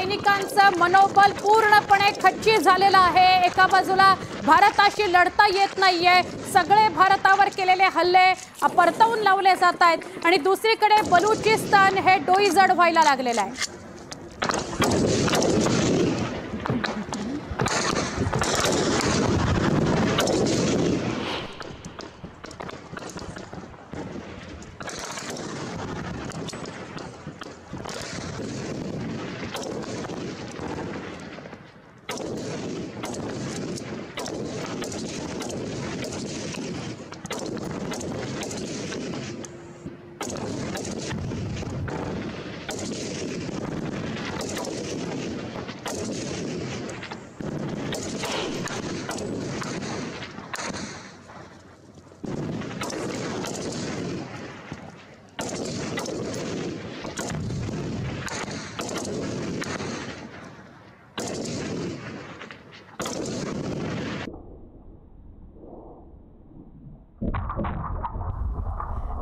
सैनिकांचं मनोबल पूर्णपणे खच्ची झालेलं आहे। एका बाजूला भारताशी लढता येत नाहीये, सगळे भारतावर केलेले हल्ले परतवून लावले जात आहेत आणि दुसरीकडे बलुचिस्तान हे डोईजड व्हायला लागलेलं आहे।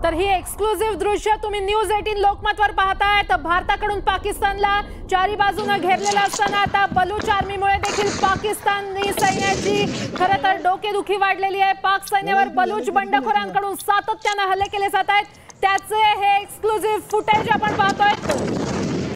तर ही एक्सक्लुसिव्ह दृश्य तुम्ही न्यूज 18 लोकमतवर पाहताय। तर भारताकडून पाकिस्तानला चारी बाजूने घेरलेलं असताना आता बलूच आर्मीमुळे देखील पाकिस्तानी सैन्याची खरं तर डोकेदुखी वाढलेली आहे। पाक सैन्यावर बलूच बंडखोरांकडून सातत्याने हल्ले केले जात आहेत, त्याचे हे एक्सक्लुसिव्ह फुटेज आपण पाहतोय।